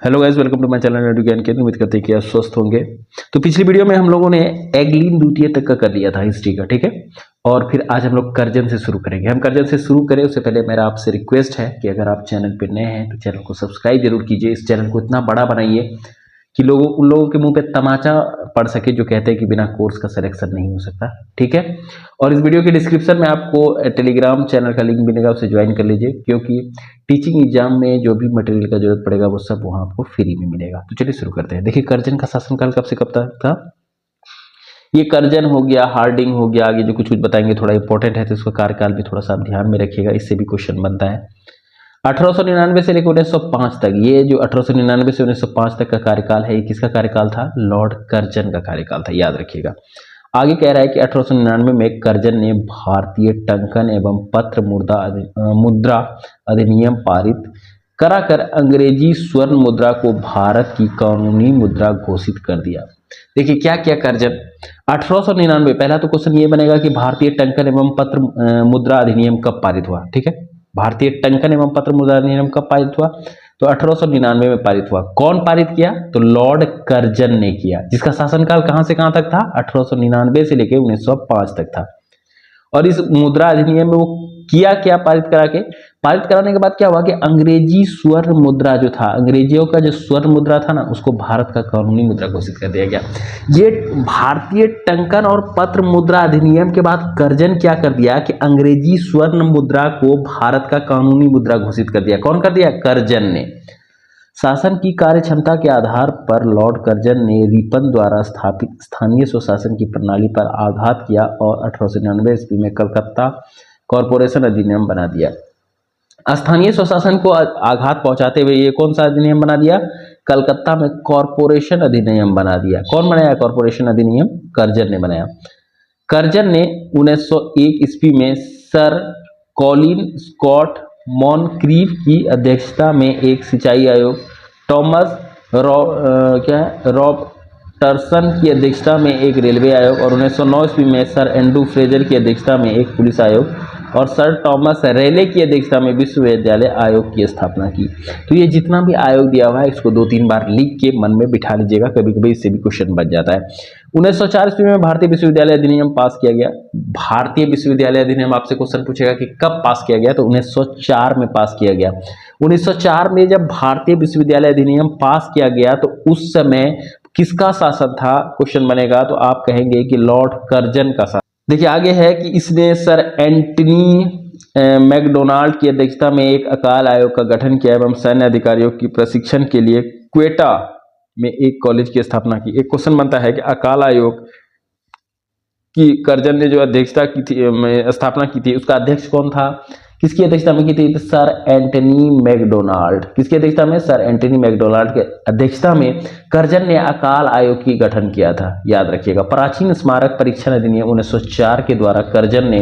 Hello guys, welcome to my channel radio Gyan Kendra. उम्मीद करते हैं कि आप स्वस्थ होंगे। तो पिछली वीडियो में हम लोगों ने एगलीन द्वितीय तक का कर लिया था हिस्ट्री का, ठीक है। और फिर आज हम लोग कर्जन से शुरू करेंगे। हम कर्जन से शुरू करें उससे पहले मेरा आपसे रिक्वेस्ट है कि अगर आप चैनल पर नए हैं तो चैनल को सब्सक्राइब जरूर कीजिए। इस चैनल को इतना बड़ा बनाइए कि उन लोगों के मुंह पे तमाचा पड़ सके जो कहते हैं कि बिना कोर्स का सिलेक्शन नहीं हो सकता, ठीक है। और इस वीडियो के डिस्क्रिप्शन में आपको टेलीग्राम चैनल का लिंक मिलेगा, उसे ज्वाइन कर लीजिए, क्योंकि टीचिंग एग्जाम में जो भी मटेरियल का जरूरत पड़ेगा वो सब वहां आपको फ्री में मिलेगा। तो चलिए शुरू करते हैं। देखिए, कर्जन का शासनकाल कब से कब तक था। ये कर्जन हो गया, हार्डिंग हो गया, आगे जो कुछ बताएंगे थोड़ा इंपॉर्टेंट है तो उसका कार्यकाल भी थोड़ा सा आप ध्यान में रखिएगा, इससे भी क्वेश्चन बनता है। 1899 से लेकर 1905 तक, ये जो 1899 से 1905 तक का कार्यकाल है, ये किसका कार्यकाल था? लॉर्ड कर्जन का कार्यकाल था, याद रखिएगा। आगे कह रहा है कि 1899 में कर्जन ने भारतीय टंकन एवं पत्र मुद्रा अधिनियम पारित कराकर अंग्रेजी स्वर्ण मुद्रा को भारत की कानूनी मुद्रा घोषित कर दिया। देखिए क्या क्या कर्जन 1899, पहला तो क्वेश्चन ये बनेगा कि भारतीय टंकन एवं पत्र मुद्रा अधिनियम कब पारित हुआ, ठीक है। भारतीय टंकन एवं पत्र मुद्रा अधिनियम कब पारित हुआ? तो 1899 में पारित हुआ। कौन पारित किया? तो लॉर्ड कर्जन ने किया, जिसका शासनकाल कहां से कहां तक था? 1899 से लेकर 1905 तक था। और इस मुद्रा अधिनियम में वो किया क्या? पारित कराने के बाद क्या हुआ कि अंग्रेजी स्वर्ण मुद्रा जो था, अंग्रेजियों का जो स्वर्ण मुद्रा था ना, उसको भारत का कानूनी मुद्रा घोषित कर दिया गया। ये भारतीय टंकन और पत्र मुद्रा अधिनियम के बाद कर्जन क्या कर दिया कि अंग्रेजी स्वर्ण मुद्रा को भारत का कानूनी मुद्रा घोषित कर दिया। कौन कर दिया? कर्जन ने। शासन की कार्य क्षमता के आधार पर लॉर्ड कर्जन ने रिपन द्वारा स्थापित स्थानीय स्वशासन की प्रणाली पर आघात किया और 1899 ईस्वी में कलकत्ता कॉरपोरेशन अधिनियम बना दिया। स्थानीय स्वशासन को आघात पहुंचाते हुए ये कौन सा अधिनियम बना दिया? कलकत्ता में कॉरपोरेशन अधिनियम बना दिया। कौन बनाया कॉरपोरेशन अधिनियम? कर्जन ने बनाया। कर्जन ने 1901 ईस्वी में सर कॉलिन स्कॉट मॉनक्रीफ की अध्यक्षता में एक सिंचाई आयोग, टॉमस रॉबर्टसन की अध्यक्षता में एक रेलवे आयोग और 1909 ईस्वी में सर एंड्रू फ्रेजर की अध्यक्षता में एक पुलिस आयोग और सर टॉमस रेले की अध्यक्षता में विश्वविद्यालय आयोग की स्थापना की। तो ये जितना भी आयोग दिया हुआ है इसको 2-3 बार लिख के मन में बिठा लीजिएगा, कभी कभी इससे भी क्वेश्चन बन जाता है। 1904 ईस्वी में भारतीय विश्वविद्यालय अधिनियम पास किया गया। भारतीय विश्वविद्यालय अधिनियम आपसे क्वेश्चन पूछेगा कि कब पास किया गया, तो 1904 में पास किया गया। 1904 में जब भारतीय विश्वविद्यालय अधिनियम पास किया गया तो उस समय किसका शासन था? क्वेश्चन बनेगा तो आप कहेंगे कि लॉर्ड कर्जन का शासन। देखिए आगे है कि इसने सर एंटनी मैकडोनाल्ड की अध्यक्षता में एक अकाल आयोग का गठन किया एवं सैन्य अधिकारियों की प्रशिक्षण के लिए क्वेटा में एक कॉलेज की स्थापना की। एक क्वेश्चन बनता है कि अकाल आयोग की कर्जन ने जो अध्यक्षता की थी, स्थापना की थी, उसका अध्यक्ष कौन था? किसकी अध्यक्षता में की थी? तो सर एंटनी मैकडोनाल्ड। किसकी अध्यक्षता में? सर एंटनी मैकडोनाल्ड के अध्यक्षता में कर्जन ने अकाल आयोग की गठन किया था, याद रखिएगा। प्राचीन स्मारक परीक्षण अधिनियम 1904 के द्वारा कर्जन ने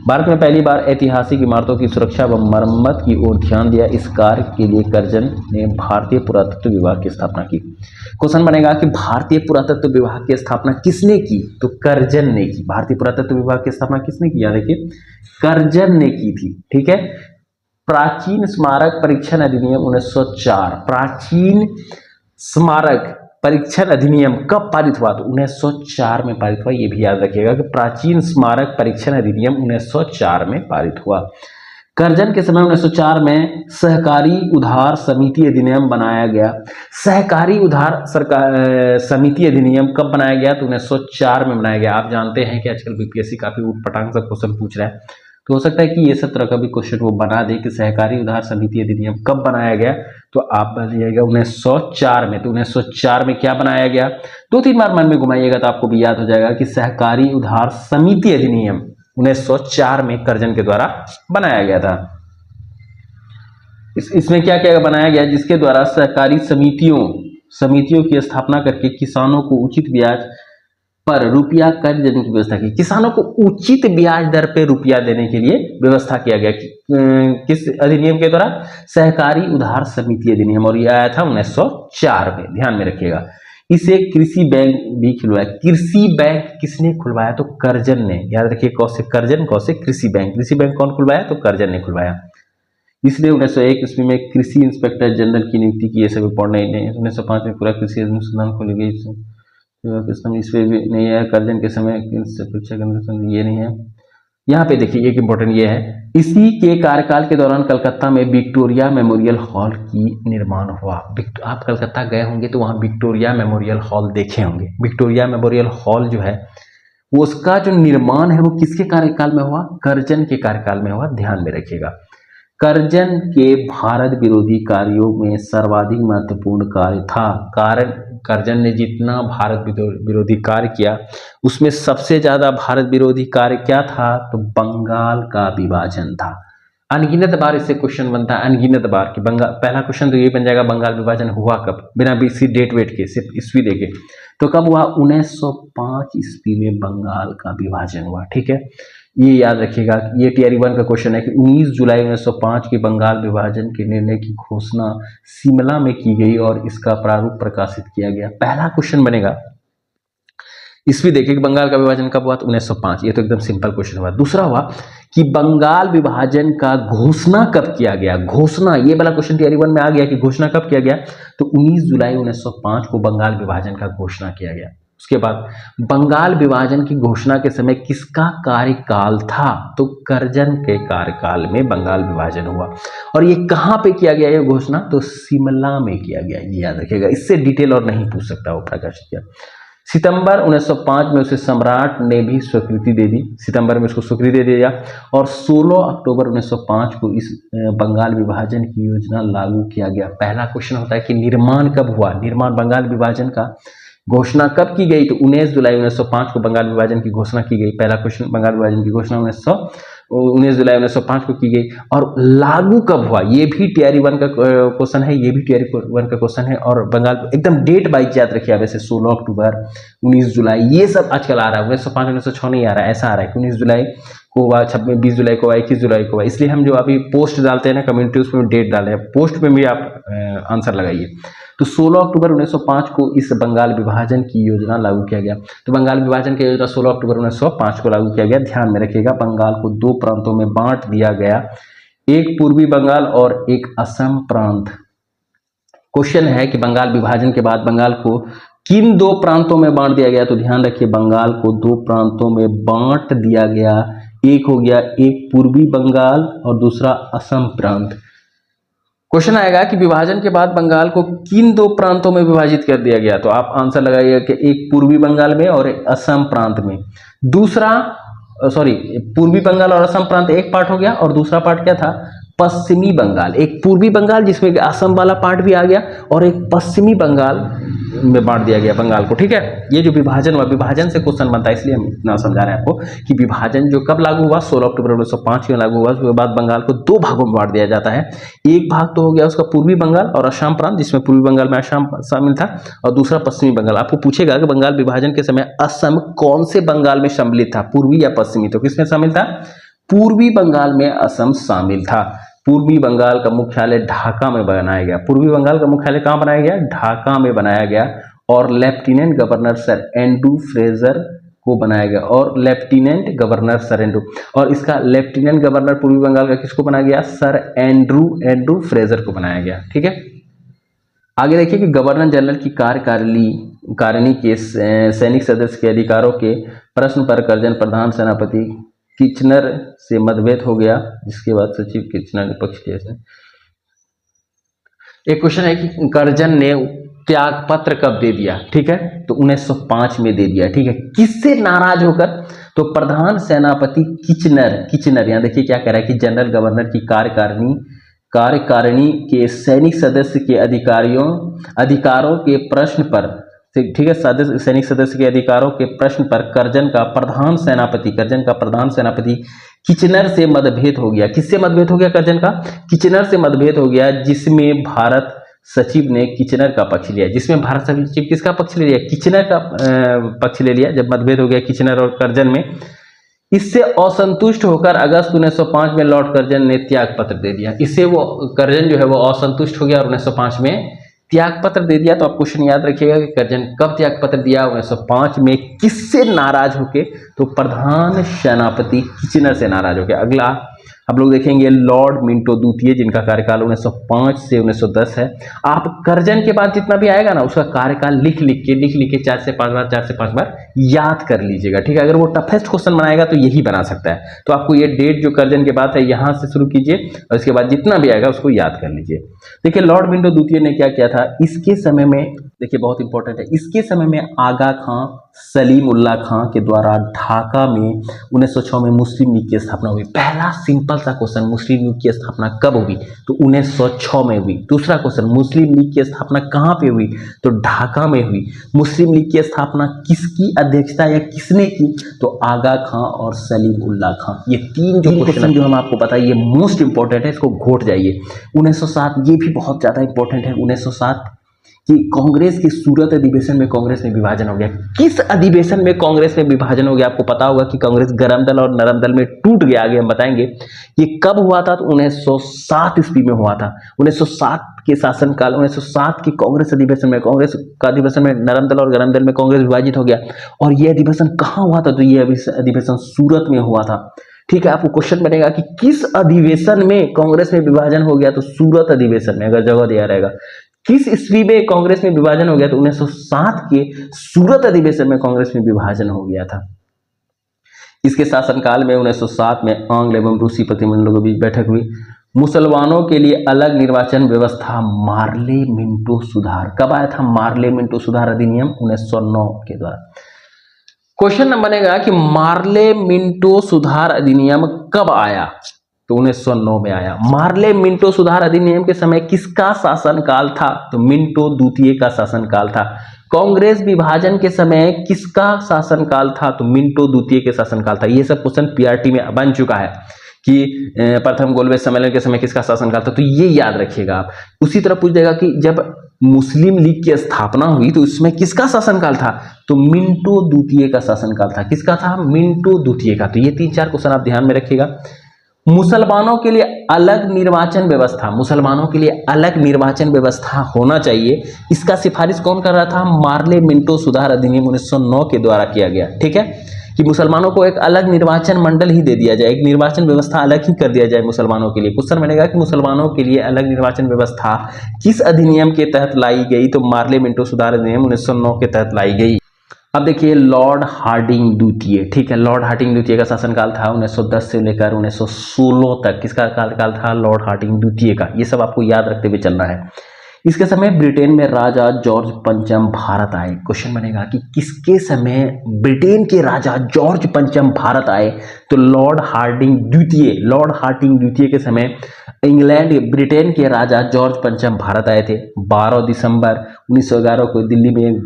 भारत में पहली बार ऐतिहासिक इमारतों की सुरक्षा व मरम्मत की ओर ध्यान दिया। इस कार्य के लिए कर्जन ने भारतीय पुरातत्व विभाग की स्थापना की। क्वेश्चन बनेगा कि भारतीय पुरातत्व विभाग की स्थापना किसने की? तो कर्जन ने की। भारतीय पुरातत्व विभाग की स्थापना किसने की? याद रखिए, कर्जन ने की थी, ठीक है। प्राचीन स्मारक परीक्षण अधिनियम 1904, प्राचीन स्मारक परीक्षण अधिनियम कब पारित हुआ? तो 1904 में पारित हुआ। ये भी याद रखिएगा कि प्राचीन स्मारक परीक्षण अधिनियम 1904 में पारित हुआ। कर्जन के समय 1904 में सहकारी उधार समिति अधिनियम बनाया गया। सहकारी उधार समिति अधिनियम कब बनाया गया? तो 1904 में बनाया गया। आप जानते हैं कि आजकल बीपीएससी काफी उटपटांग सा क्वेश्चन पूछ रहा है, तो हो सकता है कि ये सब तरह का भी क्वेश्चन वो बना दे कि सहकारी उधार समिति अधिनियम कब बनाया गया। तो आप बताइएगा 1904 में। तो 1904 में क्या बनाया गया? 2-3 बार मन में घुमाइएगा तो आपको भी याद हो जाएगा कि सहकारी उधार समिति अधिनियम 1904 में कर्जन के द्वारा बनाया गया था। इसमें क्या क्या बनाया गया? जिसके द्वारा सहकारी समितियों की स्थापना करके किसानों को उचित ब्याज पर रुपया कर देने की व्यवस्था की। किसानों को उचित ब्याज दर पे रुपया देने के लिए व्यवस्था किया गया। किस अधिनियम के द्वारा? सहकारी उधार समिति अधिनियम, और यह आया था 1904 में, ध्यान में रखिएगा। इसे कृषि बैंक भी खुलवाया। कृषि बैंक किसने खुलवाया? तो कर्जन ने। याद रखिए, कौन से कर्जन, कौन से कृषि बैंक। कृषि बैंक कौन खुलवाया? तो कर्जन ने खुलवाया। इसलिए 1901 ईस्वी में कृषि इंस्पेक्टर जनरल की नियुक्ति की, ये सभी पढ़ना ही नहीं है। 1905 में पूरा कृषि अनुसंधान खोली गई, इसमें भी नहीं है। कर्जन के समय परीक्षा ये नहीं है। यहाँ पे देखिए एक इंपॉर्टेंट ये है, इसी के कार्यकाल के दौरान कलकत्ता में विक्टोरिया मेमोरियल हॉल की निर्माण हुआ। आप कलकत्ता गए होंगे तो वहाँ विक्टोरिया मेमोरियल हॉल देखे होंगे। विक्टोरिया मेमोरियल हॉल जो है वो उसका जो निर्माण है वो किसके कार्यकाल में हुआ? कर्जन के कार्यकाल में हुआ, ध्यान में रखिएगा। कर्जन के भारत विरोधी कार्यों में सर्वाधिक महत्वपूर्ण कार्य था, कारण कर्जन ने जितना भारत विरोधी कार्य किया उसमें सबसे ज्यादा भारत विरोधी कार्य क्या था? तो बंगाल का विभाजन था। अनगिनत बार इससे क्वेश्चन बनता है, अनगिनत बार कि बंगाल, पहला क्वेश्चन तो ये बन जाएगा बंगाल विभाजन हुआ कब, बिना किसी डेट वेट के, सिर्फ ईस्वी देके। तो कब हुआ? 1905 ईस्वी में बंगाल का विभाजन हुआ। ठीक है, ये याद रखिएगा। ये टियर 1 का क्वेश्चन है कि 19 जुलाई 1905 की बंगाल विभाजन के निर्णय की घोषणा शिमला में की गई और इसका प्रारूप प्रकाशित किया गया। पहला क्वेश्चन बनेगा इसमें देखिए कि बंगाल का विभाजन कब हुआ? तो 1905। ये तो एकदम सिंपल क्वेश्चन हुआ। दूसरा हुआ कि बंगाल विभाजन का घोषणा कब किया गया? घोषणा, ये वाला क्वेश्चन टियर 1 में आ गया कि घोषणा कब किया गया? तो 19 जुलाई 1905 को बंगाल विभाजन का घोषणा किया गया। उसके बाद बंगाल विभाजन की घोषणा के समय किसका कार्यकाल था? तो कर्जन के कार्यकाल में बंगाल विभाजन हुआ। और ये कहां पे किया गया ये घोषणा? तो शिमला में किया गया। ये याद रखिएगा, इससे डिटेल और नहीं पूछ सकता वो प्रकाशित किया। सितंबर 1905 में उसे सम्राट ने भी स्वीकृति दे दी, सितंबर में उसको स्वीकृति दे दिया। और 16 अक्टूबर 1905 को इस बंगाल विभाजन की योजना लागू किया गया। पहला क्वेश्चन होता है कि निर्माण कब हुआ? निर्माण बंगाल विभाजन का घोषणा कब की गई? तो 19 जुलाई 1905 को बंगाल विभाजन की घोषणा की गई। पहला क्वेश्चन, बंगाल विभाजन की घोषणा 19 जुलाई 1905 को की गई। और लागू कब हुआ? ये भी टियर 1 का क्वेश्चन है, ये भी टियर 1 का क्वेश्चन है। और बंगाल एकदम डेट वाइज याद रखिए, वैसे 16 अक्टूबर, 19 जुलाई, ये सब आजकल आ रहा है। 1905 1906 नहीं आ रहा है, ऐसा आ रहा है कि 19 जुलाई को हुआ, 20 जुलाई को हुआ, 21 जुलाई को हुआ। इसलिए हम जो अभी पोस्ट डालते हैं ना कम्युनिटी, उसमें डेट डाले हैं, पोस्ट में भी आप आंसर लगाइए। तो 16 अक्टूबर 1905 को इस बंगाल विभाजन की योजना लागू किया गया। तो बंगाल विभाजन की योजना 16 अक्टूबर 1905 को लागू किया गया। ध्यान में रखिएगा, बंगाल को 2 प्रांतों में बांट दिया गया, एक पूर्वी बंगाल और एक असम प्रांत। क्वेश्चन है कि बंगाल विभाजन के बाद बंगाल को किन 2 प्रांतों में बांट दिया गया? तो ध्यान रखिए, बंगाल को 2 प्रांतों में बांट दिया गया। एक हो गया एक पूर्वी बंगाल और दूसरा असम प्रांत। क्वेश्चन आएगा कि विभाजन के बाद बंगाल को किन 2 प्रांतों में विभाजित कर दिया गया? तो आप आंसर लगाइएगा कि एक पूर्वी बंगाल में और एक असम प्रांत में। पूर्वी बंगाल और असम प्रांत एक पार्ट हो गया, और दूसरा पार्ट क्या था? पश्चिमी बंगाल। एक पूर्वी बंगाल जिसमें असम वाला पार्ट भी आ गया, और एक पश्चिमी बंगाल में बांट दिया गया बंगाल को। ठीक है, ये जो विभाजन हुआ, विभाजन से क्वेश्चन बनता है, इसलिए हम इतना समझा रहे हैं आपको कि विभाजन जो कब लागू हुआ? 16 अक्टूबर 1905 में लागू हुआ। उसके बाद बंगाल को 2 भागों में बांट दिया जाता है। एक भाग तो हो गया उसका पूर्वी बंगाल और असम प्रांत, जिसमें पूर्वी बंगाल में असम शामिल था, और दूसरा पश्चिमी बंगाल। आपको पूछेगा कि बंगाल विभाजन के समय असम कौन से बंगाल में सम्मिलित था, पूर्वी या पश्चिमी? तो किसमें शामिल था? पूर्वी बंगाल में असम शामिल था। पूर्वी बंगाल का मुख्यालय ढाका में बनाया गया। पूर्वी बंगाल का मुख्यालय कहां बनाया गया? ढाका में बनाया गया। और lieutenant governor sir Andrew Fraser को बनाया गया, और लेफ्टिनेंट गवर्नर सर एंड्रू, और इसका लेफ्टिनेंट गवर्नर पूर्वी बंगाल का किसको बनाया गया? सर एंड्रू फ्रेजर को बनाया गया। ठीक है, आगे देखिए कि गवर्नर जनरल की कार्यकारिणी के सैनिक सदस्य के अधिकारों के प्रश्न पर कर्जन प्रधान सेनापति किचनर से मतभेद हो गया, जिसके बाद सचिव किचनर ने पक्ष लिया। एक क्वेश्चन है कि कर्जन ने त्याग पत्र कब दे दिया? ठीक है, तो 1905 में दे दिया। ठीक है, किससे नाराज होकर? तो प्रधान सेनापति किचनर यहाँ देखिए क्या कह रहा है कि जनरल गवर्नर की कार्यकारिणी के सैनिक सदस्य के अधिकारों के प्रश्न पर, ठीक है, सैनिक सदस्य के अधिकारों के प्रश्न पर कर्जन का प्रधान सेनापति किचनर से मतभेद हो गया। किससे मतभेद हो गया? कर्जन का किचनर से मतभेद हो गया, जिसमें भारत सचिव ने किचनर का पक्ष लिया। जिसमें भारत सचिव किसका पक्ष ले लिया? किचनर का पक्ष ले लिया। जब मतभेद हो गया किचनर और कर्जन में, इससे असंतुष्ट होकर अगस्त 1905 में लॉर्ड कर्जन ने त्याग पत्र दे दिया। इससे वो कर्जन जो है वो असंतुष्ट हो गया और 1905 में त्याग पत्र दे दिया। तो आप क्वेश्चन याद रखिएगा कि कर्जन कब त्याग पत्र दिया? 1905 में। किससे नाराज होके? तो प्रधान सेनापति किचनर से नाराज हो गया। अगला आप लोग देखेंगे लॉर्ड मिंटो द्वितीय, जिनका कार्यकाल 1905 से 1910 है। आप कर्जन के बाद जितना भी आएगा ना उसका कार्यकाल लिख लिख के 4 से 5 बार याद कर लीजिएगा, ठीक है। अगर वो टफेस्ट क्वेश्चन बनाएगा तो यही बना सकता है। तो आपको ये डेट जो कर्जन के बाद है यहां से शुरू कीजिए और इसके बाद जितना भी आएगा उसको याद कर लीजिए। देखिए लॉर्ड मिंटो द्वितीय ने क्या किया था इसके समय में, देखिए बहुत इंपॉर्टेंट है, इसके समय में आगा खां सलीम उल्लाह खां के द्वारा ढाका में 1906 में मुस्लिम लीग की स्थापना हुई। पहला सिंपल सा क्वेश्चन, मुस्लिम लीग की स्थापना कब हुई? तो 1906 में हुई। दूसरा क्वेश्चन, मुस्लिम लीग की स्थापना कहां पे हुई? तो ढाका में हुई। मुस्लिम लीग की स्थापना किसकी अध्यक्षता या किसने की? तो आगा खां और सलीम उल्लाह खां। ये तीन जो क्वेश्चन जो हम आपको बताए ये मोस्ट इंपॉर्टेंट है, इसको घोट जाइए। 1907 ये भी बहुत ज्यादा इंपॉर्टेंट है। 1907 कि कांग्रेस की सूरत अधिवेशन में कांग्रेस में विभाजन हो गया। किस अधिवेशन में कांग्रेस में विभाजन हो गया? आपको पता होगा कि कांग्रेस गरम दल और नरम दल में टूट गया। आगे हम बताएंगे ये कब हुआ था। तो 1907 ईस्वी में हुआ था। 1907 के शासनकाल, 1907 के कांग्रेस अधिवेशन में, कांग्रेस का अधिवेशन में नरम दल और गरम दल में कांग्रेस विभाजित हो गया। और यह अधिवेशन कहाँ हुआ था? तो यह अधिवेशन सूरत में हुआ था, ठीक है। आपको क्वेश्चन बनेगा कि किस अधिवेशन में कांग्रेस में विभाजन हो गया? तो सूरत अधिवेशन में, अगर जगह दिया रहेगा। किस ईस्वी में कांग्रेस में विभाजन हो गया? तो 1907 के सूरत अधिवेशन में कांग्रेस में विभाजन हो गया था। इसके शासनकाल में 1907 में आंग्ल एवं रूसी प्रतिनिधिमंडलों के बीच बैठक हुई। मुसलमानों के लिए अलग निर्वाचन व्यवस्था, मार्ले मिंटो सुधार। कब आया था मार्ले मिंटो सुधार अधिनियम? 1909 के द्वारा। क्वेश्चन नंबर बनेगा कि मार्ले मिंटो सुधार अधिनियम कब आया? तो 1909 में आया। मार्ले मिंटो सुधार अधिनियम के समय किसका शासनकाल था? तो मिंटो द्वितीय का शासनकाल था। कांग्रेस विभाजन के समय किसका शासनकाल था? तो मिंटो द्वितीय के शासनकाल था। ये सब क्वेश्चन पीआरटी में बन चुका है कि प्रथम गोलवेज सम्मेलन के समय किसका शासनकाल था, तो ये याद रखिएगा आप। उसी तरह पूछ देगा कि जब मुस्लिम लीग की स्थापना हुई तो इसमें किसका शासनकाल था? तो मिंटो द्वितीय का शासनकाल था। किसका था? मिंटो द्वितीय का। तो ये 3-4 क्वेश्चन आप ध्यान में रखिएगा। मुसलमानों के लिए अलग निर्वाचन व्यवस्था, मुसलमानों के लिए अलग निर्वाचन व्यवस्था होना चाहिए, इसका सिफारिश कौन कर रहा था? मार्ले मिंटो सुधार अधिनियम 1909 के द्वारा किया गया, ठीक है। कि मुसलमानों को एक अलग निर्वाचन मंडल ही दे दिया जाए, एक निर्वाचन व्यवस्था अलग ही कर दिया जाए मुसलमानों के लिए। क्वेश्चन बनेगा कि मुसलमानों के लिए अलग निर्वाचन व्यवस्था किस अधिनियम के तहत लाई गई? तो मार्ले मिंटो सुधार अधिनियम 1909 के तहत लाई गई। अब देखिए लॉर्ड हार्डिंग द्वितीय, ठीक है। लॉर्ड हार्डिंग द्वितीय का शासनकाल था 1910 से लेकर 1916 तक। किसका कार्यकाल था? लॉर्ड हार्डिंग द्वितीय का। ये सब आपको याद रखते हुए चलना है। इसके समय ब्रिटेन में राजा जॉर्ज पंचम भारत आए। क्वेश्चन बनेगा कि किसके समय ब्रिटेन के राजा जॉर्ज पंचम भारत आए? तो लॉर्ड हार्डिंग द्वितीय, लॉर्ड हार्डिंग द्वितीय के समय इंग्लैंड, ब्रिटेन के राजा जॉर्ज पंचम भारत आए थे। 12 दिसंबर 1911 को दिल्ली में एक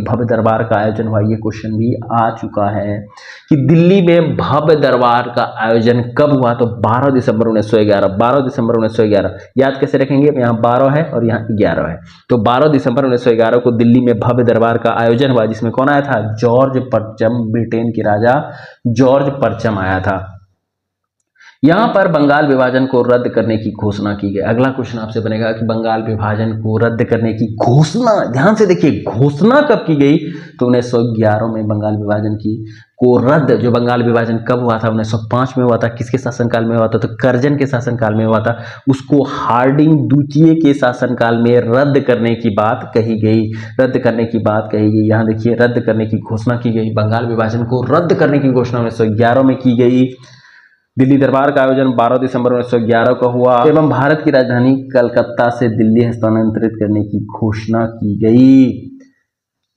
भव्य दरबार का आयोजन हुआ। ये क्वेश्चन भी आ चुका है कि दिल्ली में भव्य दरबार का आयोजन कब हुआ? तो 12 दिसंबर 1911। 12 दिसंबर 1911 याद कैसे रखेंगे? यहाँ 12 है और यहाँ 11 है। तो 12 दिसंबर 1911 को दिल्ली में भव्य दरबार का आयोजन हुआ, जिसमें कौन आया था? जॉर्ज पंचम, ब्रिटेन के राजा जॉर्ज पंचम आया था। यहां पर बंगाल विभाजन को रद्द करने की घोषणा की गई। अगला क्वेश्चन आपसे बनेगा कि बंगाल विभाजन को रद्द करने की घोषणा, ध्यान से देखिए, घोषणा कब की गई? तो 1911 में बंगाल विभाजन की को रद्द, जो बंगाल विभाजन कब हुआ था? 1905 में हुआ था। किसके शासनकाल में हुआ था? तो कर्जन के शासनकाल में हुआ था। उसको हार्डिंग द्वितीय के शासनकाल में रद्द करने की बात कही गई, रद्द करने की बात कही गई। यहाँ देखिए रद्द करने की घोषणा की गई। बंगाल विभाजन को रद्द करने की घोषणा 1911 में की गई। दिल्ली दरबार का आयोजन 12 दिसंबर 1911 को हुआ एवं भारत की राजधानी कलकत्ता से दिल्ली हस्तांतरित करने की घोषणा की गई।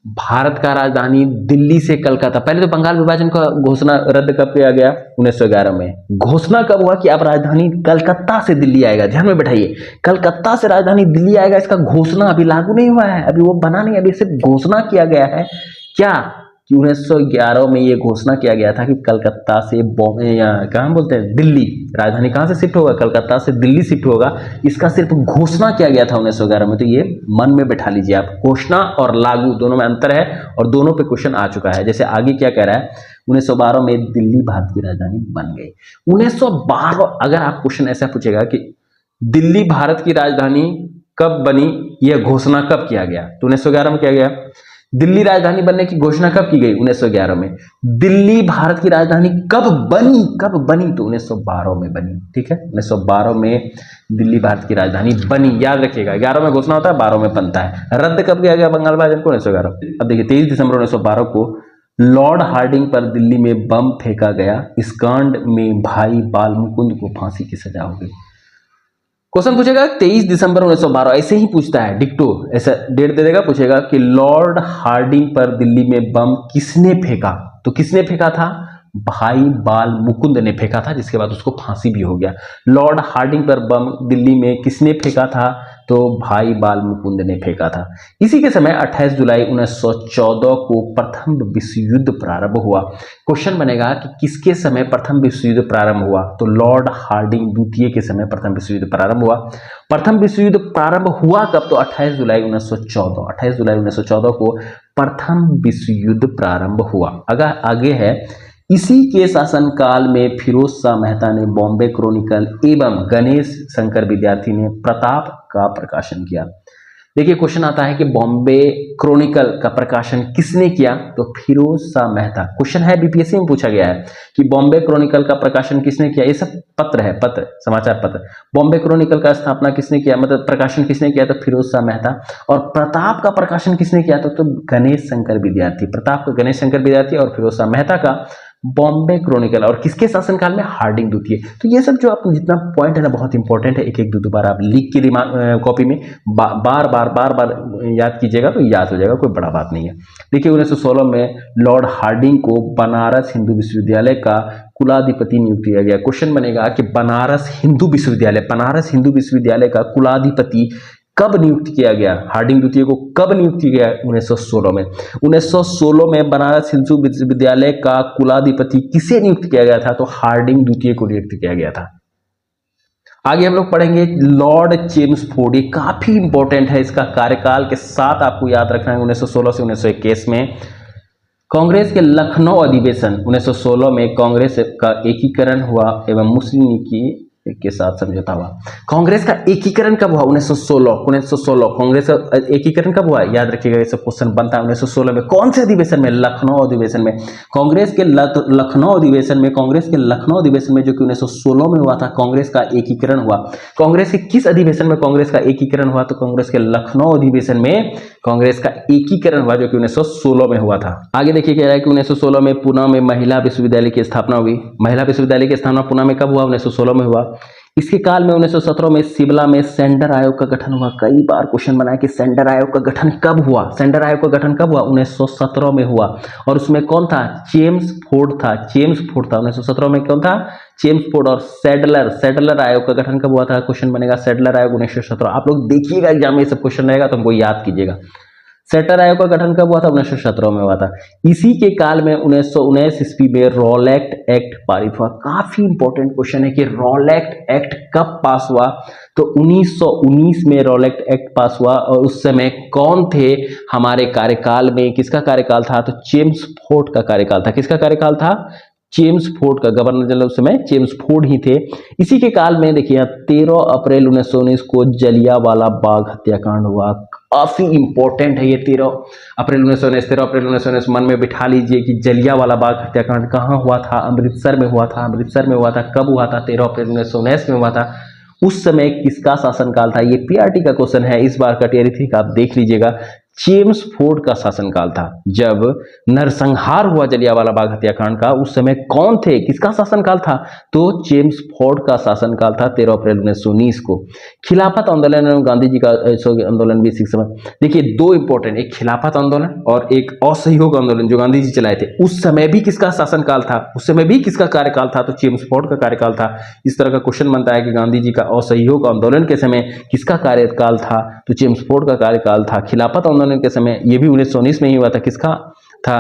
भारत का राजधानी दिल्ली से कलकत्ता, पहले तो बंगाल विभाजन का घोषणा रद्द कब किया गया? 1911 में। घोषणा कब हुआ कि अब राजधानी कलकत्ता से दिल्ली आएगा? ध्यान में बैठाइए, कलकत्ता से राजधानी दिल्ली आएगा। इसका घोषणा अभी लागू नहीं हुआ है, अभी वो बना नहीं, अभी सिर्फ घोषणा किया गया है। क्या कि 1911 में ये घोषणा किया गया था कि कलकत्ता से कहाँ बोलते हैं, दिल्ली, राजधानी कहाँ से शिफ्ट होगा? कलकत्ता से दिल्ली शिफ्ट होगा। इसका सिर्फ घोषणा किया गया था 1911 में। तो ये मन में बैठा लीजिए आप, घोषणा और लागू दोनों में अंतर है और दोनों पे क्वेश्चन आ चुका है। जैसे आगे क्या कह रहा है, 1912 में दिल्ली भारत की राजधानी बन गई। 1912, अगर आप क्वेश्चन ऐसा पूछेगा कि दिल्ली भारत की राजधानी कब बनी, यह घोषणा कब किया गया? तो 1911 में किया गया। दिल्ली राजधानी बनने की घोषणा कब की गई? 1911 में। दिल्ली भारत की राजधानी कब बनी? कब बनी? तो 1912 में बनी। ठीक है, 1912 में दिल्ली भारत की राजधानी बनी। याद रखिएगा, 11 में घोषणा होता है, 12 में बनता है। रद्द कब किया गया बंगाल विभाजन को? 1911। अब देखिए 23 दिसंबर 1912 को लॉर्ड हार्डिंग पर दिल्ली में बम फेंका गया। इस कांड में भाई बाल मुकुंद को फांसी की सजा हो गई। क्वेश्चन पूछेगा 23 दिसंबर 1912, ऐसे ही पूछता है डिक्टो, ऐसा डेट दे देगा, पूछेगा कि लॉर्ड हार्डिंग पर दिल्ली में बम किसने फेंका? तो किसने फेंका था? भाई बाल मुकुंद ने फेंका था, जिसके बाद उसको फांसी भी हो गया। लॉर्ड हार्डिंग पर बम दिल्ली में किसने फेंका था? तो भाई बाल मुकुंद ने फेंका था। इसी के समय 28 जुलाई 1914 को प्रथम विश्व युद्ध प्रारंभ हुआ। क्वेश्चन बनेगा कि किसके समय प्रथम विश्व युद्ध प्रारंभ हुआ? तो लॉर्ड हार्डिंग द्वितीय के समय प्रथम विश्व युद्ध प्रारंभ हुआ। प्रथम विश्व युद्ध प्रारंभ हुआ कब? तो 28 जुलाई 1914। 28 जुलाई 1914 को प्रथम विश्व युद्ध प्रारंभ हुआ। अगर आगे है, इसी के शासनकाल में फिरोज शाह मेहता ने बॉम्बे क्रॉनिकल एवं गणेश शंकर विद्यार्थी ने प्रताप का प्रकाशन किया। देखिए क्वेश्चन आता है कि बॉम्बे क्रॉनिकल का प्रकाशन किसने किया? तो फिरोज शाह मेहता। क्वेश्चन है, बीपीएससी में पूछा गया है कि बॉम्बे क्रॉनिकल का प्रकाशन किसने किया। ये सब पत्र है, पत्र, समाचार पत्र। बॉम्बे क्रॉनिकल का स्थापना किसने किया, मतलब प्रकाशन किसने किया? तो फिरोज शाह मेहता। और प्रताप का प्रकाशन किसने किया? तो गणेश शंकर विद्यार्थी। प्रताप का गणेश शंकर विद्यार्थी और फिरोज शाह मेहता का बॉम्बे क्रॉनिकल। और किसके शासनकाल में? हार्डिंग द्वितीय। तो ये सब जो आपको जितना पॉइंट है ना, बहुत इंपॉर्टेंट है। एक एक दो बार आप लिख के दिमाग कॉपी में बार बार याद कीजिएगा तो याद हो जाएगा, कोई बड़ा बात नहीं है। देखिए 1916 में लॉर्ड हार्डिंग को बनारस हिंदू विश्वविद्यालय का कुलाधिपति नियुक्त किया गया। क्वेश्चन बनेगा कि बनारस हिंदू विश्वविद्यालय का कुलाधिपति कब नियुक्त किया गया? हार्डिंग द्वितीय को कब नियुक्त किया गया? 1916 में। 1916 में बनारस हिंदू विश्वविद्यालय का कुलाधिपति किसे नियुक्त किया गया था? तो हार्डिंग द्वितीय को नियुक्त किया गया था। आगे हम लोग पढ़ेंगे लॉर्ड चेम्सफोर्ड। ये काफी इंपॉर्टेंट है, इसका कार्यकाल के साथ आपको याद रखना है। 1916 से 1921 में कांग्रेस के लखनऊ अधिवेशन, 1916 में कांग्रेस का एकीकरण हुआ एवं मुस्लिम लीग की के साथ समझौता हुआ। कांग्रेस का एकीकरण कब हुआ? 1916। कांग्रेस का एकीकरण कब हुआ? याद रखिएगा, ये सब क्वेश्चन बनता है 1916 में। कौन से अधिवेशन में? लखनऊ अधिवेशन में। कांग्रेस के लखनऊ अधिवेशन में जो कि 1916 में हुआ था, कांग्रेस का एकीकरण हुआ। कांग्रेस के किस अधिवेशन में कांग्रेस का एकीकरण हुआ? तो कांग्रेस के लखनऊ अधिवेशन में कांग्रेस का एकीकरण हुआ, जो कि 1916 में हुआ था। आगे देखिए क्या है कि 1916 में पुणे में महिला विश्वविद्यालय की स्थापना हुई। महिला विश्वविद्यालय की स्थापना पुणे में कब हुआ? 1916 में हुआ। इसके काल में 1917 में शिमला में सेंडर आयोग का गठन हुआ। कई बार क्वेश्चन बना है कि सेंडर आयोग का गठन कब हुआ? सेंडर आयोग का गठन कब हुआ? 1917 में हुआ। और उसमें कौन था? चेम्सफोर्ड था। 1917 में कौन था? चेम्सफोर्ड। और सैडलर आयोग का गठन कब हुआ था? क्वेश्चन बनेगा सैडलर आयोग 1917। आप लोग देखिएगा एग्जाम में ये सब क्वेश्चन रहेगा तो हमको याद कीजिएगा। सैडलर आयोग का गठन कब हुआ था? 1917 में हुआ था। इसी के काल में 1919 ईस्वी में रॉलेट एक्ट पारित हुआ। काफी इंपॉर्टेंट क्वेश्चन है कि रॉलेट एक्ट कब पास हुआ? तो 1919 में रॉलेट एक्ट पास हुआ। और उस समय कौन थे हमारे कार्यकाल में? किसका कार्यकाल था? तो चेम्सफोर्ड का कार्यकाल था। किसका कार्यकाल था? चेम्सफोर्ड का। गवर्नर जनरल उस समय चेम्सफोर्ड ही थे। इसी के काल में देखिए 13 अप्रैल 1919 को जलियांवाला बाग हत्याकांड हुआ। काफी इंपॉर्टेंट है ये 13 अप्रैल 1919 मन में बिठा लीजिए कि जलियांवाला बाग हत्याकांड कहाँ हुआ था? अमृतसर में हुआ था। कब हुआ था? 13 अप्रैल 1919 में हुआ था। उस समय किसका शासनकाल था? ये पीआरटी का क्वेश्चन है इस बार का टीआरई 3 का, आप देख लीजिएगा। चेम्सफोर्ड का शासनकाल था। जब नरसंहार हुआ जलियांवाला बाग हत्याकांड का, उस समय कौन थे? किसका शासनकाल था? तो चेम्सफोर्ड का शासनकाल था 13 अप्रैल 1919 को। खिलाफत आंदोलन एवं गांधी जी का आंदोलन भी इसी समय। देखिए दो इंपॉर्टेंट, एक खिलाफत आंदोलन और एक असहयोग आंदोलन जो गांधी जी चलाए थे, उस समय भी किसका शासनकाल था? उस समय भी किसका कार्यकाल था? तो चेम्सफोर्ड का कार्यकाल था। इस तरह का क्वेश्चन बनता है कि गांधी जी का असहयोग आंदोलन के समय किसका कार्यकाल था? तो चेम्सफोर्ड का कार्यकाल था। खिलाफत आंदोलन के समय ये भी 1919 में ही हुआ था। किसका था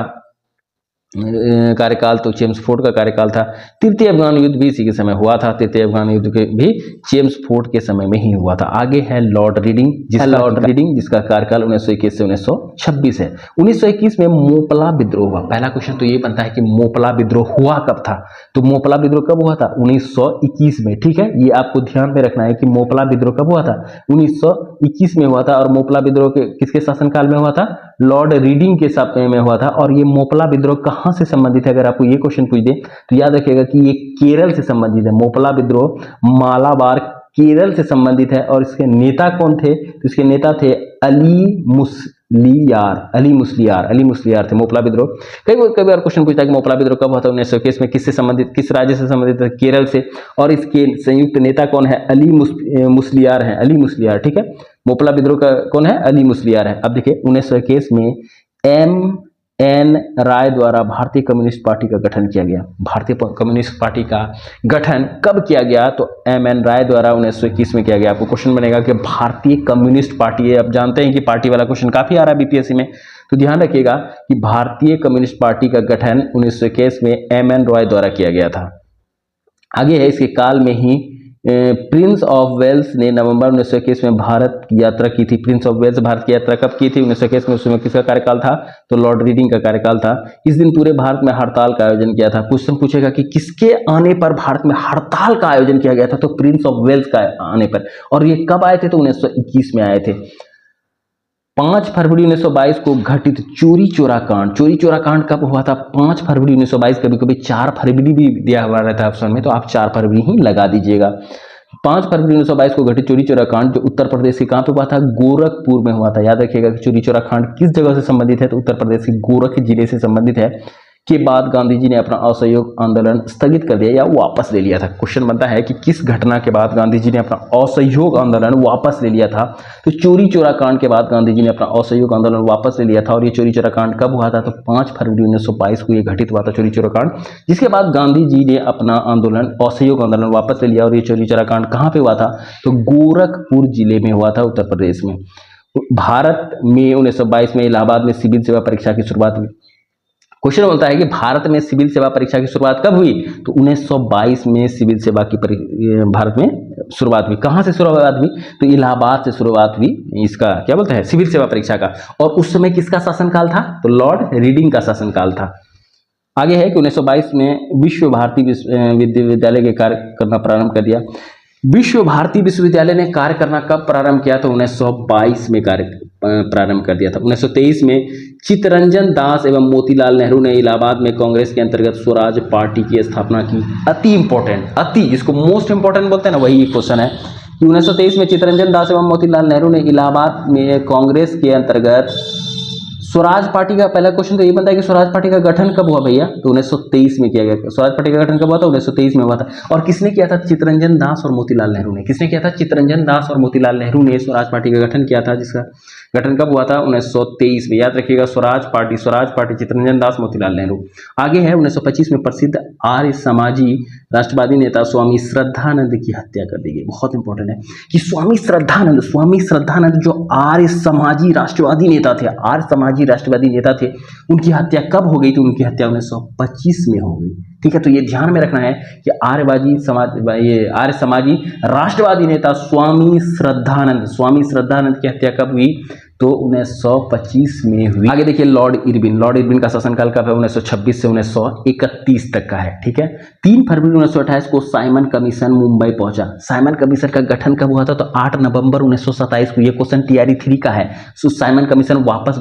कार्यकाल? तो चेम्सफोर्ड का कार्यकाल था। तृतीय अफगान युद्ध भी इसी के समय हुआ था। तृतीय अफगान युद्ध के भी चेम्सफोर्ड के समय में ही हुआ था। आगे है लॉर्ड रीडिंग, जिसका कार्यकाल 1921 से 1926 है। 1921 में मोपला विद्रोह हुआ। पहला क्वेश्चन तो ये बनता है कि मोपला विद्रोह हुआ कब था? तो मोपला विद्रोह कब हुआ था? 1921 में। ठीक है, ये आपको ध्यान में रखना है कि मोपला विद्रोह कब हुआ था? 1921 में हुआ था। और मोपला विद्रोह किसके शासनकाल में हुआ था? लॉर्ड रीडिंग के समय में हुआ था। और ये मोपला विद्रोह कहाँ से संबंधित है, अगर आपको ये क्वेश्चन पूछ दे तो याद रखिएगा कि ये केरल से संबंधित है। मोपला विद्रोह मालाबार केरल से संबंधित है। और इसके नेता कौन थे, तो इसके नेता थे अली मुस्लियार थे मोपला विद्रोह। कई बार क्वेश्चन पूछता है कि मोपला विद्रोह कब हुआ था, 1921 में, किससे संबंधित, किस राज्य से संबंधित है, केरल से। और इसके संयुक्त नेता कौन है, अली मुस्लियार है, अली मुस्लियार, ठीक है। मोपला विद्रोह का कौन है, अली मुस्लियार है। अब देखिए 1921 में MN राय द्वारा भारतीय कम्युनिस्ट पार्टी का गठन किया गया। भारतीय कम्युनिस्ट पार्टी का गठन कब किया गया, तो MN राय द्वारा 1921 में किया गया। आपको क्वेश्चन बनेगा कि भारतीय कम्युनिस्ट पार्टी है। अब जानते हैं कि पार्टी वाला क्वेश्चन काफी आ रहा है बीपीएससी में, तो ध्यान रखिएगा कि भारतीय कम्युनिस्ट पार्टी का गठन 1921 में MN राय द्वारा किया गया था। आगे है, इसके काल में ही प्रिंस ऑफ वेल्स ने नवंबर 1921 में भारत की यात्रा की थी। प्रिंस ऑफ वेल्स भारत की यात्रा कब की थी, 1921 में। उसमें किसका कार्यकाल था, तो लॉर्ड रीडिंग का कार्यकाल था। इस दिन पूरे भारत में हड़ताल का आयोजन किया था। क्वेश्चन पूछेगा कि किसके आने पर भारत में हड़ताल का आयोजन किया गया था, तो प्रिंस ऑफ वेल्स का आने पर। और ये कब आए थे, तो 1921 में आए थे। 5 फरवरी 1922 को घटित चोरी चोरा कांड कब हुआ था, 5 फरवरी 1922। कभी कभी 4 फरवरी भी दिया हुआ रहता है ऑप्शन में, तो आप 4 फरवरी ही लगा दीजिएगा। 5 फरवरी 1922 को घटित चोरी चोरा कांड जो उत्तर प्रदेश के कहां पे हुआ था, गोरखपुर में हुआ था। याद रखिएगा कि चोरी चोरा कांड किस जगह से संबंधित है, तो उत्तर प्रदेश के गोरख जिले से संबंधित है। के बाद गांधी जी ने अपना असहयोग आंदोलन स्थगित कर दिया या वापस ले लिया था। क्वेश्चन बनता है कि किस घटना के बाद गांधी जी ने अपना असहयोग आंदोलन वापस ले लिया था, तो चोरी चोरा कांड के बाद गांधी जी ने अपना असहयोग आंदोलन वापस ले लिया था। और ये चोरी चोरा कांड कब हुआ था, तो 5 फरवरी 1922 को ये घटित हुआ था चोरी चोरा कांड, जिसके बाद गांधी जी ने अपना आंदोलन असहयोग आंदोलन वापस ले लिया। और ये चोरी चोरा कांड कहाँ पे हुआ था, तो गोरखपुर जिले में हुआ था, उत्तर प्रदेश में। भारत में 1922 में इलाहाबाद में सिविल सेवा परीक्षा की शुरुआत हुई। क्वेश्चन बोलता है कि भारत में सिविल सेवा परीक्षा की शुरुआत कब हुई, तो 1922 में सिविल सेवा की भारत में शुरुआत हुई। कहां से शुरुआत हुई, तो इलाहाबाद से शुरुआत हुई इसका क्या बोलते हैं, सिविल सेवा परीक्षा का। और उस समय किसका शासनकाल था, तो लॉर्ड रीडिंग का शासनकाल था। आगे है कि 1922 में विश्व भारती विश्वविद्यालय के कार्य करना प्रारंभ कर दिया। विश्व भारती विश्वविद्यालय ने कार्य करना कब प्रारंभ किया, तो 1922 में कार्य प्रारंभ कर दिया था। 1923 में चित्तरंजन दास एवं मोतीलाल नेहरू ने इलाहाबाद में कांग्रेस के अंतर्गत स्वराज पार्टी की स्थापना की। अति इंपॉर्टेंट, अति जिसको मोस्ट इंपॉर्टेंट बोलते हैं ना, वही क्वेश्चन है कि 1923 में चित्तरंजन दास एवं मोतीलाल नेहरू ने इलाहाबाद में कांग्रेस के अंतर्गत स्वराज पार्टी का, पहला क्वेश्चन तो ये बनता है कि स्वराज पार्टी का गठन कब हुआ भैया, तो 1923 में किया गया। स्वराज पार्टी का गठन कब हुआ था, 1923 में हुआ था। और किसने किया था, चित्तरंजन दास और मोतीलाल नेहरू ने। किसने किया था, चित्तरंजन दास और मोतीलाल नेहरू ने स्वराज पार्टी का गठन किया था, जिसका गठन कब हुआ था, 1923 में। याद रखिएगा, स्वराज पार्टी चित्तरंजन दास मोतीलाल नेहरू। आगे है 1925 में प्रसिद्ध आर्य समाजी राष्ट्रवादी नेता स्वामी श्रद्धानंद की हत्या कर दी गई। बहुत इंपॉर्टेंट है कि स्वामी श्रद्धानंद जो आर्य समाजी राष्ट्रवादी नेता थे, उनकी हत्या कब हो गई थी, उनकी हत्या 1925 में हो गई। ठीक है, तो ये ध्यान में रखना है कि आर्य समाजी राष्ट्रवादी नेता स्वामी श्रद्धानंद की हत्या कब हुई, तो 1925 में हुई। आगे देखिए लॉर्ड इरविन का शासनकाल कब है, 1926 से 1931 तक का है। ठीक है, 3 फरवरी 1928 को साइमन कमीशन मुंबई पहुंचा। साइमन कमीशन का गठन कब हुआ था, तो 8 नवंबर 1927 को। ये क्वेश्चन TRE 3 का है। सो साइमन कमीशन वापस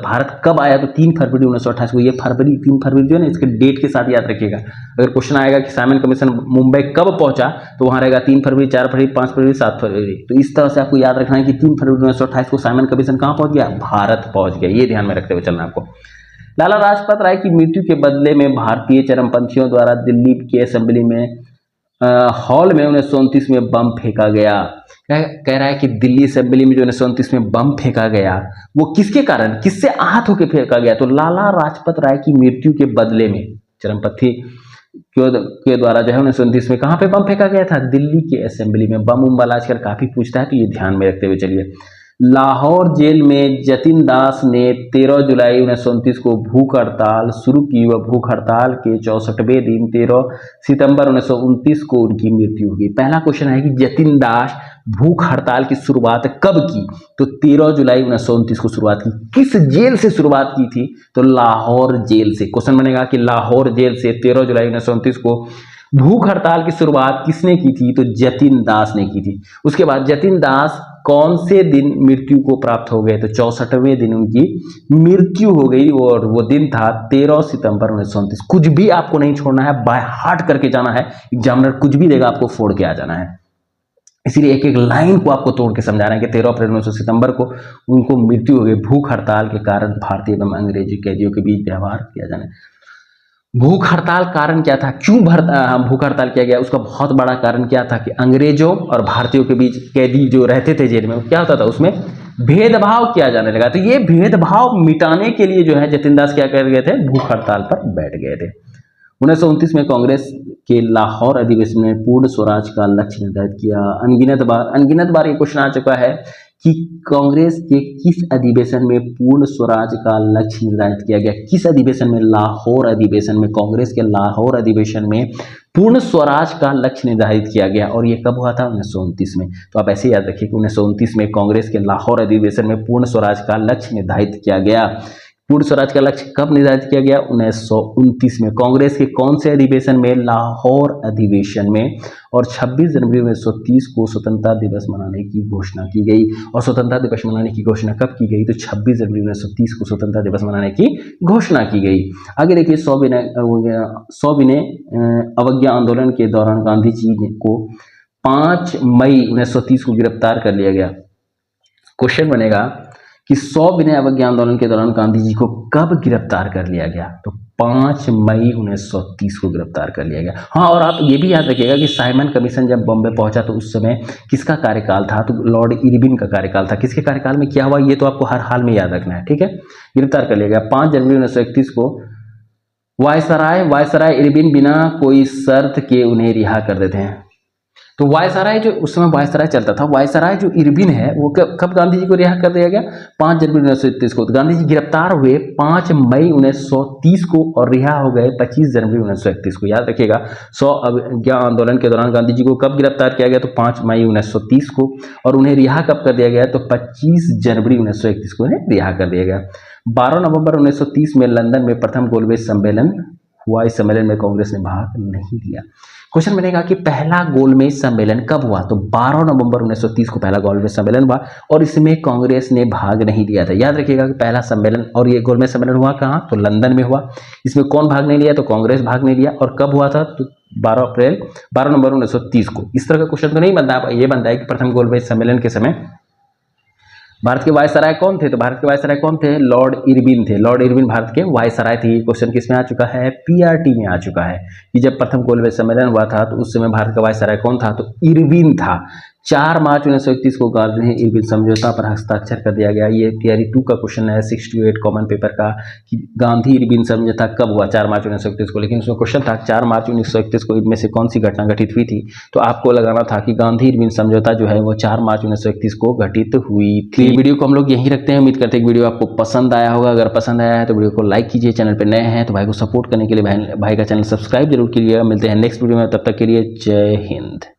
भारत कब आया, तो 3 फरवरी 1928 को। ये 3 फरवरी जो है ना, इसके डेट के साथ याद रखिएगा। अगर क्वेश्चन आएगा कि साइमन कमीशन मुंबई कब पहुंचा, तो वहां रहेगा 3 फरवरी, 4 फरवरी, 5 फरवरी, 7 फरवरी। तो इस तरह से आपको याद रखना है कि 3 फरवरी 1928 को साइमन कमीशन कहां पहुंच गया, भारत पहुंच गया। ये ध्यान में रखते हुए चलना आपको। लाला लाजपत राय की मृत्यु के बदले में भारतीय चरमपंथियों द्वारा दिल्ली के असेंबली में हॉल में 1929 में बम फेंका गया। कह रहा है कि दिल्ली असेंबली में जो 1929 में बम फेंका गया, वो किसके कारण, किससे आहत होकर फेंका गया, तो लाला लाजपत राय की मृत्यु के बदले में चरमपंथी के द्वारा जो है 1929 में कहां पे बम फेंका गया था, दिल्ली के असेंबली में। बम वाला आजकल काफी पूछता है, तो ये ध्यान में रखते हुए चलिए। लाहौर जेल में जतिन दास ने 13 जुलाई 1929 को भूख हड़ताल शुरू की। वह भूख हड़ताल के 64वें दिन 13 सितंबर 1929 को उनकी मृत्यु हुई। पहला क्वेश्चन है कि जतिन दास भूख हड़ताल की शुरुआत कब की, तो 13 जुलाई 1929 को शुरुआत की। किस जेल से शुरुआत की थी, तो लाहौर जेल से। क्वेश्चन बनेगा कि लाहौर जेल से 13 जुलाई 1929 को भूख हड़ताल की शुरुआत किसने की थी, तो जतिन दास ने की थी। उसके बाद जतिन दास कौन से दिन मृत्यु को प्राप्त हो गए? तो 64वें दिन उनकी मृत्यु हो गई और वो दिन था 13 सितंबर 1929। कुछ भी आपको नहीं छोड़ना है, बाय हार्ट करके जाना है, एग्जामिनर कुछ भी देगा आपको फोड़ के आ जाना है। इसीलिए एक एक लाइन को आपको तोड़ के समझा रहे हैं कि 13 अप्रैल 1900 सितंबर को उनको मृत्यु हो गई भूख हड़ताल के कारण भारतीय एवं अंग्रेजी कैदियों के बीच व्यवहार किया जाने। भूख हड़ताल कारण क्या था, क्यों भूख हड़ताल किया गया? उसका बहुत बड़ा कारण क्या था कि अंग्रेजों और भारतीयों के बीच कैदी जो रहते थे जेल में, क्या होता था, उसमें भेदभाव किया जाने लगा। तो ये भेदभाव मिटाने के लिए जो है जतिन दास क्या कर गए थे, भूख हड़ताल पर बैठ गए थे। 1929 में कांग्रेस के लाहौर अधिवेशन में पूर्ण स्वराज का लक्ष्य निर्धारित किया। अनगिनत बार ये क्वेश्चन आ चुका है कि कांग्रेस के किस अधिवेशन में पूर्ण स्वराज का लक्ष्य निर्धारित किया गया? किस अधिवेशन में? लाहौर अधिवेशन में। कांग्रेस के लाहौर अधिवेशन में पूर्ण स्वराज का लक्ष्य निर्धारित किया गया और ये कब हुआ था? 1929 में। तो आप ऐसे याद रखिए कि 1929 में कांग्रेस के लाहौर अधिवेशन में पूर्ण स्वराज का लक्ष्य निर्धारित किया गया। पूर्ण स्वराज का लक्ष्य कब निर्धारित किया गया? 1929 में। कांग्रेस के कौन से अधिवेशन में? लाहौर अधिवेशन में। और 26 जनवरी 1930 को स्वतंत्रता दिवस मनाने की घोषणा की गई। और स्वतंत्रता दिवस मनाने की घोषणा कब की गई? तो 26 जनवरी 1930 को स्वतंत्रता दिवस मनाने की घोषणा की गई। आगे देखिए, सविनय अवज्ञा आंदोलन के दौरान गांधी जी को 5 मई 1930 को गिरफ्तार कर लिया गया। क्वेश्चन बनेगा कि सविनय अवज्ञा आंदोलन के दौरान गांधी जी को कब गिरफ्तार कर लिया गया? तो 5 मई 1930 को गिरफ्तार कर लिया गया। हाँ, और आप ये भी याद रखिएगा कि साइमन कमीशन जब बॉम्बे पहुंचा तो उस समय किसका कार्यकाल था? तो लॉर्ड इरविन का कार्यकाल था। किसके कार्यकाल में क्या हुआ ये तो आपको हर हाल में याद रखना है, ठीक है। गिरफ्तार कर लिया गया। 5 जनवरी 1931 को वायसराय इरविन बिना कोई शर्त के उन्हें रिहा कर देते हैं। तो वायसराय जो उस समय वायसराय चलता था, वायसराय जो इरविन है वो कब गांधी जी को रिहा कर दिया गया? 5 जनवरी 1931 को। तो गांधी जी गिरफ्तार हुए 5 मई 1930 को और रिहा हो गए 25 जनवरी 1931 को। याद रखिएगा, 100 अवज्ञा आंदोलन के दौरान गांधी जी को कब गिरफ्तार किया गया? तो 5 मई 1930 को। और उन्हें रिहा कब कर दिया गया? तो 25 जनवरी 1931 को उन्हें रिहा कर दिया गया। 12 नवंबर 1930 में लंदन में प्रथम गोलमेज सम्मेलन हुआ। इस सम्मेलन में कांग्रेस ने भाग नहीं लिया। क्वेश्चन बनेगा कि पहला गोलमेज सम्मेलन कब हुआ? तो 12 नवंबर 1930 को पहला गोलमेज सम्मेलन हुआ और इसमें कांग्रेस ने भाग नहीं लिया था। याद रखिएगा कि पहला सम्मेलन और ये गोलमेज सम्मेलन हुआ कहाँ? तो लंदन में हुआ। इसमें कौन भाग नहीं लिया? तो कांग्रेस भाग नहीं लिया। और कब हुआ था? तो 12 नवंबर 1930 को। इस तरह का क्वेश्चन तो नहीं बनता है, ये बनता है कि प्रथम गोलमेज सम्मेलन के समय भारत के वायसराय कौन थे? तो भारत के वायसराय कौन थे? लॉर्ड इरविन थे। लॉर्ड इरविन भारत के वायसराय थे। ये क्वेश्चन किस में आ चुका है? पीआरटी में आ चुका है कि जब प्रथम गोलमेज सम्मेलन हुआ था तो उस समय भारत का वायसराय कौन था? तो इरविन था। 4 मार्च 1931 को गांधी इरविन समझौता पर हस्ताक्षर कर दिया गया। ये थियरी 2 का क्वेश्चन है 6 to 8 कॉमन पेपर का कि गांधी इरविन समझौता कब हुआ? 4 मार्च 1931 को। लेकिन उसमें क्वेश्चन था 4 मार्च 1931 को इनमें से कौन सी घटना घटित हुई थी? तो आपको लगाना था कि गांधी इरविन समझौता जो है वो 4 मार्च 1931 को घटित हुई थी। वीडियो को हम लोग यहीं रखते हैं। उम्मीद करते हैं कि वीडियो आपको पसंद आया होगा। अगर पसंद आया है तो वीडियो को लाइक कीजिए। चैनल पर नए हैं तो भाई को सपोर्ट करने के लिए भाई का चैनल सब्सक्राइब जरूर कीजिएगा। मिलते हैं नेक्स्ट वीडियो में, तब तक के लिए जय हिंद।